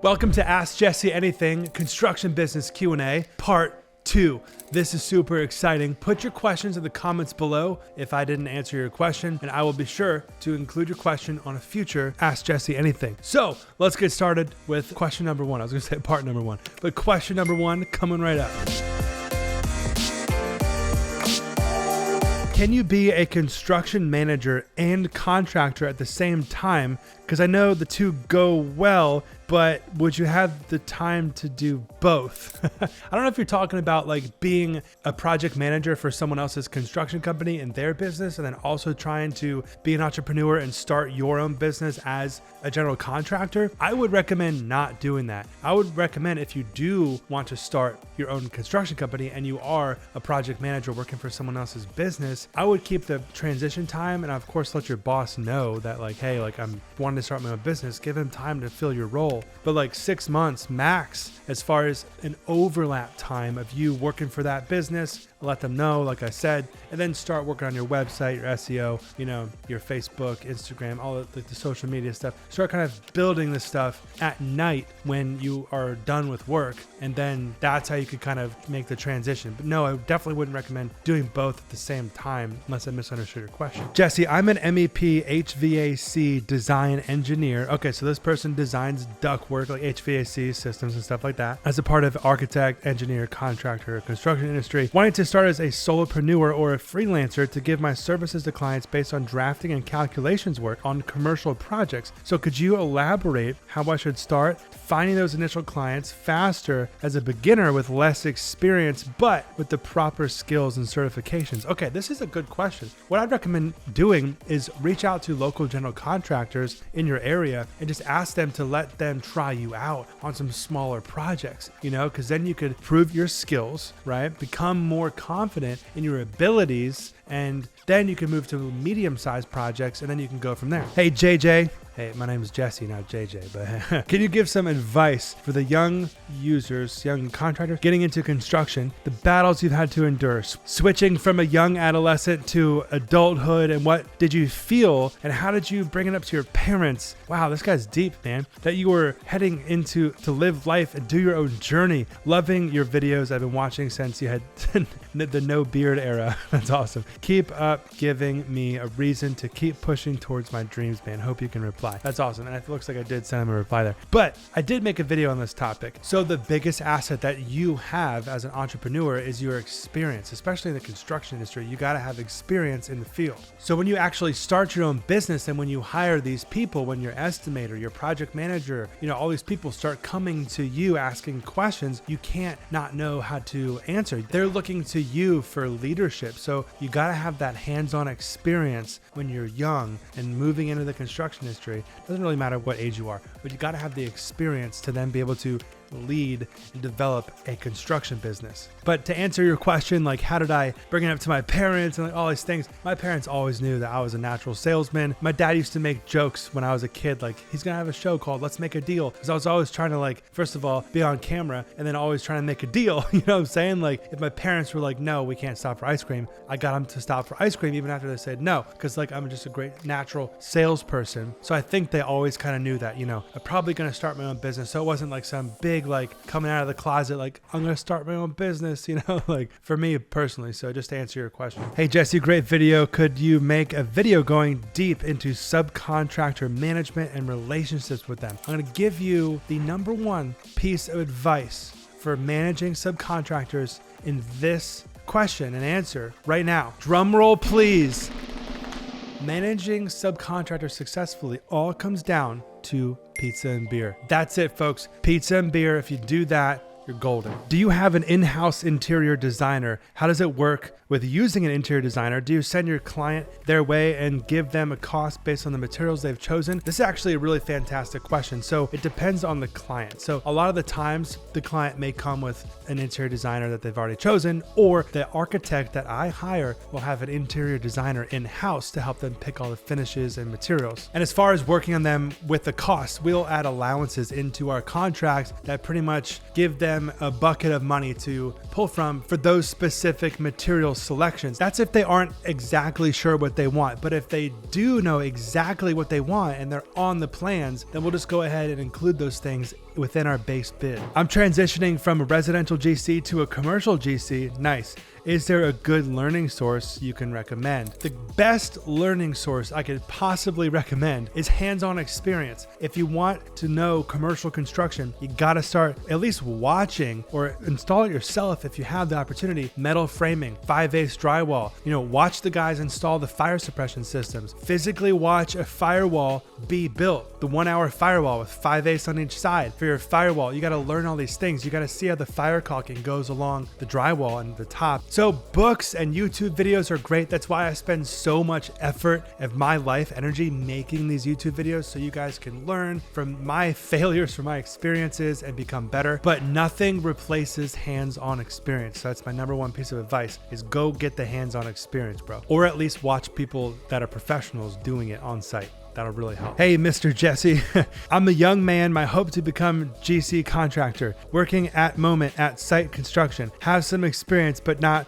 Welcome to Ask Jesse Anything, Construction Business Q&A, Part 2. This is super exciting. Put your questions in the comments below if I didn't answer your question, and I will be sure to include your question on a future Ask Jesse Anything. So let's get started with question number 1. I was going to say part number 1, but question number 1 coming right up. Can you be a construction manager and contractor at the same time? Because I know the two go well, but would you have the time to do both? I don't know if you're talking about like being a project manager for someone else's construction company in their business, and then also trying to be an entrepreneur and start your own business as a general contractor. I would recommend not doing that. I would recommend if you do want to start your own construction company and you are a project manager working for someone else's business, I would keep the transition time, and of course let your boss know that like, hey, like I'm wanting to start my own business, give him time to fill your role. But like 6 months max as far as an overlap time of you working for that business. Let them know, like I said, and then start working on your website, your SEO, your Facebook, Instagram, all of the social media stuff. Start kind of building this stuff at night when you are done with work. And then that's how you could kind of make the transition. But no, I definitely wouldn't recommend doing both at the same time unless I misunderstood your question. Jesse, I'm an MEP HVAC design engineer. Okay, so this person designs ductwork like HVAC systems and stuff like that as a part of architect, engineer, contractor, construction industry. Wanting to start as a solopreneur or a freelancer to give my services to clients based on drafting and calculations work on commercial projects. So could you elaborate how I should start finding those initial clients faster as a beginner with less experience, but with the proper skills and certifications? Okay, this is a good question. What I'd recommend doing is reach out to local general contractors in your area and just ask them to let them try you out on some smaller projects, because then you could prove your skills, right? Become more confident in your abilities, and then you can move to medium-sized projects, and then you can go from there. Hey, JJ. Hey, my name is Jesse, not JJ, but can you give some advice for the young contractors getting into construction, the battles you've had to endure, switching from a young adolescent to adulthood, and what did you feel, and how did you bring it up to your parents? Wow, this guy's deep, man. That you were heading into to live life and do your own journey. Loving your videos. I've been watching since you had the no beard era. That's awesome. Keep up giving me a reason to keep pushing towards my dreams, man. Hope you can reply. That's awesome. And it looks like I did send him a reply there. But I did make a video on this topic. So the biggest asset that you have as an entrepreneur is your experience, especially in the construction industry. You got to have experience in the field. So when you actually start your own business and when you hire these people, when your estimator, your project manager, all these people start coming to you asking questions, you can't not know how to answer. They're looking to you for leadership. So you got to have that hands-on experience when you're young and moving into the construction industry. Doesn't really matter what age you are, but you got to have the experience to then be able to lead and develop a construction business. But to answer your question, like how did I bring it up to my parents and like all these things, my parents always knew that I was a natural salesman. My dad used to make jokes when I was a kid, like he's gonna have a show called Let's Make a Deal, because I was always trying to like, first of all, be on camera and then always trying to make a deal. You know what I'm saying? Like if my parents were like, no, we can't stop for ice cream, I got them to stop for ice cream even after they said no, because like I'm just a great natural salesperson. So I think they always kind of knew that, I'm probably gonna start my own business. So it wasn't like some big like coming out of the closet like I'm gonna start my own business, like for me personally. So just to answer your question, hey Jesse, great video. Could you make a video going deep into subcontractor management and relationships with them? I'm gonna give you the number one piece of advice for managing subcontractors in this question and answer right now. Drum roll please. Managing subcontractors successfully all comes down to pizza and beer. That's it, folks. Pizza and beer. If you do that, you're golden. Do you have an in-house interior designer? How does it work with using an interior designer? Do you send your client their way and give them a cost based on the materials they've chosen? This is actually a really fantastic question. So it depends on the client. So a lot of the times the client may come with an interior designer that they've already chosen, or the architect that I hire will have an interior designer in-house to help them pick all the finishes and materials. And as far as working on them with the cost, we'll add allowances into our contract that pretty much give them a bucket of money to pull from for those specific material selections. That's if they aren't exactly sure what they want. But if they do know exactly what they want and they're on the plans, then we'll just go ahead and include those things within our base bid. I'm transitioning from a residential GC to a commercial GC. Nice. Is there a good learning source you can recommend? The best learning source I could possibly recommend is hands-on experience. If you want to know commercial construction, you gotta start at least watching or install it yourself if you have the opportunity. Metal framing, 5/8 drywall. Watch the guys install the fire suppression systems. Physically watch a firewall be built. The 1 hour firewall with 5/8 on each side. For your firewall, you gotta learn all these things. You gotta see how the fire caulking goes along the drywall and the top. So books and YouTube videos are great. That's why I spend so much effort of my life, energy making these YouTube videos so you guys can learn from my failures, from my experiences and become better. But nothing replaces hands-on experience. So that's my number one piece of advice is go get the hands-on experience, bro. Or at least watch people that are professionals doing it on site. That'll really help. Hey, Mr. Jesse. I'm a young man. My hope to become GC contractor, working at moment at site construction. Have some experience, but not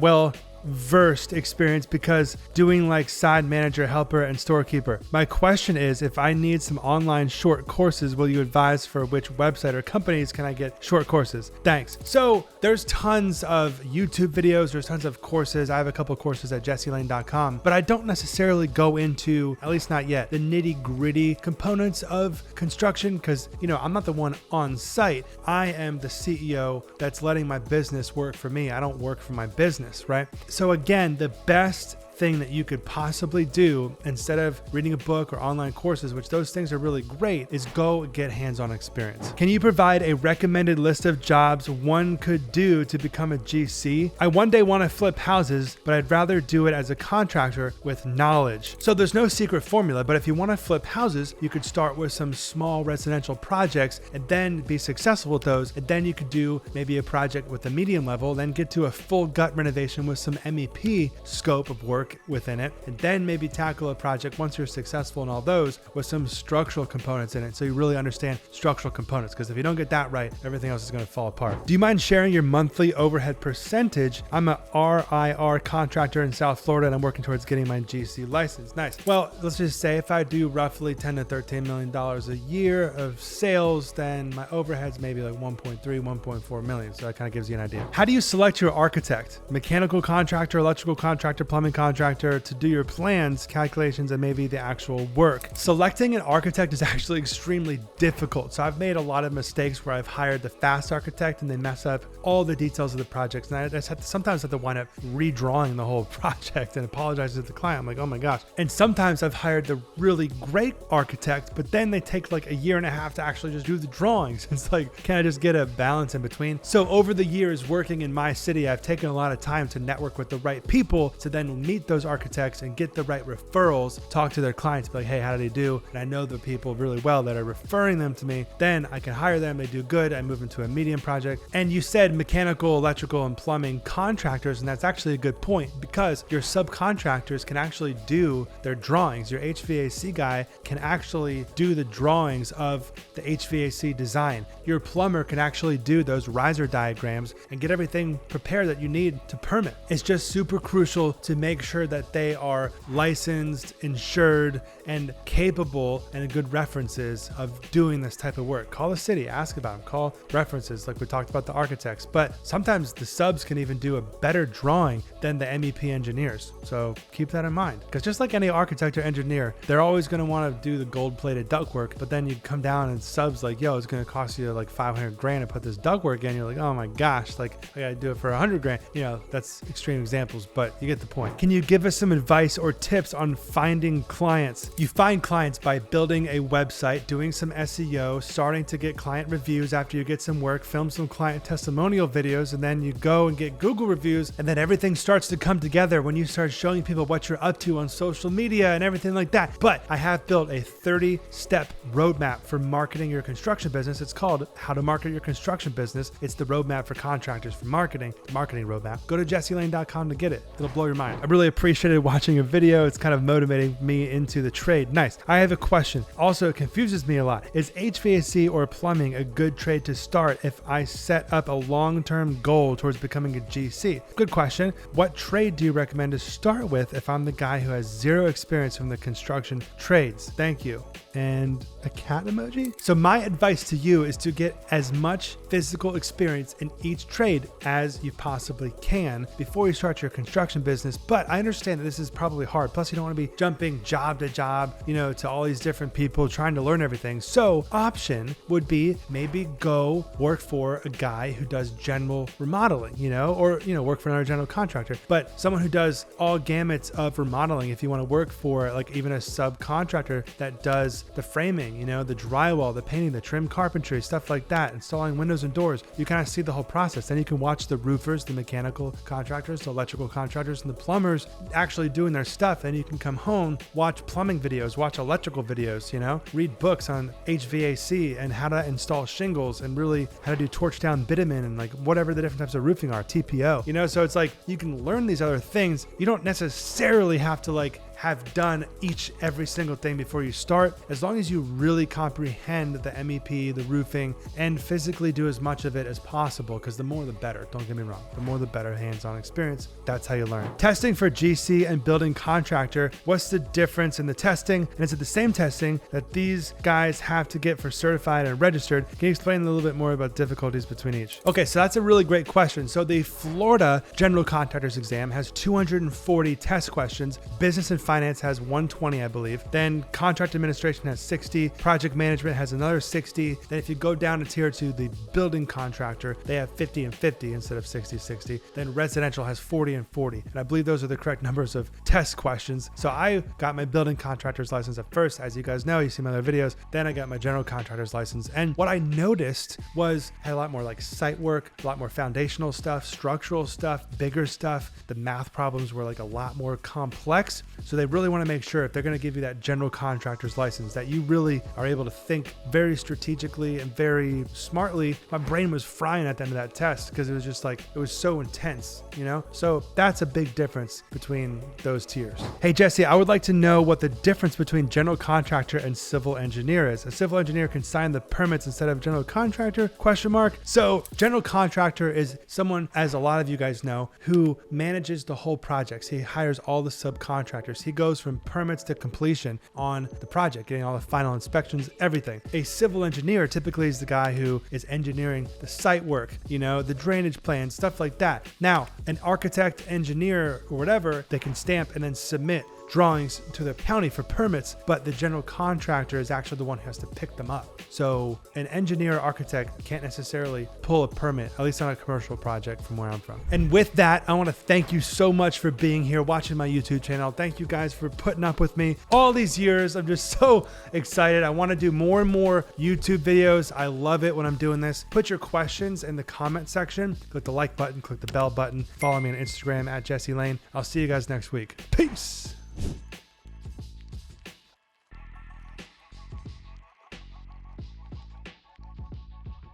well versed experience because doing like side manager, helper, and storekeeper. My question is, if I need some online short courses, will you advise for which website or companies can I get short courses? Thanks. So there's tons of YouTube videos. There's tons of courses. I have a couple of courses at jesselane.com, but I don't necessarily go into, at least not yet, the nitty gritty components of construction because, I'm not the one on site. I am the CEO that's letting my business work for me. I don't work for my business, right? So again, the best thing that you could possibly do instead of reading a book or online courses, which those things are really great, is go get hands-on experience. Can you provide a recommended list of jobs one could do to become a GC? I one day want to flip houses, but I'd rather do it as a contractor with knowledge. So there's no secret formula, but if you want to flip houses, you could start with some small residential projects and then be successful with those. And then you could do maybe a project with a medium level, then get to a full gut renovation with some MEP scope of work within it, and then maybe tackle a project once you're successful in all those with some structural components in it so you really understand structural components, because if you don't get that right, everything else is going to fall apart. Do you mind sharing your monthly overhead percentage? I'm a RIR contractor in South Florida and I'm working towards getting my GC license. Nice. Well, let's just say if I do roughly $10 to $13 million a year of sales, then my overhead's maybe like 1.3, 1.4 million. So that kind of gives you an idea. How do you select your architect? Mechanical contractor, electrical contractor, plumbing contractor, to do your plans, calculations, and maybe the actual work. Selecting an architect is actually extremely difficult. So I've made a lot of mistakes where I've hired the fast architect and they mess up all the details of the projects. And I just sometimes have to wind up redrawing the whole project and apologizing to the client. I'm like, oh my gosh. And sometimes I've hired the really great architect, but then they take like a year and a half to actually just do the drawings. It's like, can I just get a balance in between? So over the years working in my city, I've taken a lot of time to network with the right people to then meet those architects and get the right referrals, talk to their clients, be like, hey, how do they do? And I know the people really well that are referring them to me. Then I can hire them. They do good. I move into a medium project. And you said mechanical, electrical, and plumbing contractors. And that's actually a good point because your subcontractors can actually do their drawings. Your HVAC guy can actually do the drawings of the HVAC design. Your plumber can actually do those riser diagrams and get everything prepared that you need to permit. It's just super crucial to make sure that they are licensed, insured, and capable and good references of doing this type of work. Call the city, ask about them, call references like we talked about the architects. But sometimes the subs can even do a better drawing than the MEP engineers. So keep that in mind. Because just like any architect or engineer, they're always going to want to do the gold-plated ductwork, but then you come down and subs like, yo, it's going to cost you like 500 grand to put this ductwork in. You're like, oh my gosh, like I got to do it for 100 grand. That's extreme examples, but you get the point. Can you give us some advice or tips on finding clients? You find clients by building a website, doing some SEO, starting to get client reviews after you get some work, film some client testimonial videos, and then you go and get Google reviews, and then everything starts to come together when you start showing people what you're up to on social media and everything like that. But I have built a 30-step roadmap for marketing your construction business. It's called How to Market Your Construction Business. It's the roadmap for contractors for marketing roadmap. Go to jesselane.com to get it. It'll blow your mind. I really appreciated watching a video. It's kind of motivating me into the trade. Nice. I have a question. Also, it confuses me a lot. Is HVAC or plumbing a good trade to start if I set up a long-term goal towards becoming a GC? Good question. What trade do you recommend to start with if I'm the guy who has zero experience from the construction trades? Thank you. And a cat emoji. So my advice to you is to get as much physical experience in each trade as you possibly can before you start your construction business. But I understand that this is probably hard. Plus, you don't want to be jumping job to job, to all these different people trying to learn everything. So option would be maybe go work for a guy who does general remodeling, or work for another general contractor. But someone who does all gamuts of remodeling, if you want to work for like even a subcontractor that does the framing, the drywall, the painting, the trim carpentry, stuff like that, installing windows and doors, you kind of see the whole process. Then you can watch the roofers, the mechanical contractors, the electrical contractors, and the plumbers actually doing their stuff. Then you can come home, watch plumbing videos, watch electrical videos, read books on HVAC and how to install shingles and really how to do torch down bitumen and like whatever the different types of roofing are, TPO, so it's like you can learn these other things. You don't necessarily have to have done every single thing before you start, as long as you really comprehend the MEP, the roofing, and physically do as much of it as possible, because the more the better. Don't get me wrong, the more the better. Hands-on experience, that's how you learn. Testing for GC and building contractor, what's the difference in the testing? And is it the same testing that these guys have to get for certified and registered? Can you explain a little bit more about difficulties between each? Okay, so that's a really great question. So the Florida General Contractors exam has 240 test questions. Business and finance has 120, I believe. Then contract administration has 60. Project management has another 60. Then if you go down a tier to the building contractor, they have 50 and 50 instead of 60. Then residential has 40 and 40. And I believe those are the correct numbers of test questions. So I got my building contractor's license at first. As you guys know, you see my other videos. Then I got my general contractor's license. And what I noticed was I had a lot more like site work, a lot more foundational stuff, structural stuff, bigger stuff. The math problems were like a lot more complex. So they really want to make sure if they're going to give you that general contractor's license that you really are able to think very strategically and very smartly. My brain was frying at the end of that test because it was just like, it was so intense, So that's a big difference between those tiers. Hey, Jesse, I would like to know what the difference between general contractor and civil engineer is. A civil engineer can sign the permits instead of general contractor, ? So general contractor is someone, as a lot of you guys know, who manages the whole projects. He hires all the subcontractors. He goes from permits to completion on the project, getting all the final inspections, everything. A civil engineer typically is the guy who is engineering the site work, the drainage plans, stuff like that. Now, an architect, engineer, or whatever, they can stamp and then submit drawings to the county for permits, but the general contractor is actually the one who has to pick them up. So an engineer or architect can't necessarily pull a permit, at least on a commercial project from where I'm from. And with that, I want to thank you so much for being here, watching my YouTube channel. Thank you guys for putting up with me all these years. I'm just so excited. I want to do more and more YouTube videos. I love it when I'm doing this. Put your questions in the comment section. Click the like button, click the bell button. Follow me on Instagram at Jesse Lane. I'll see you guys next week. Peace.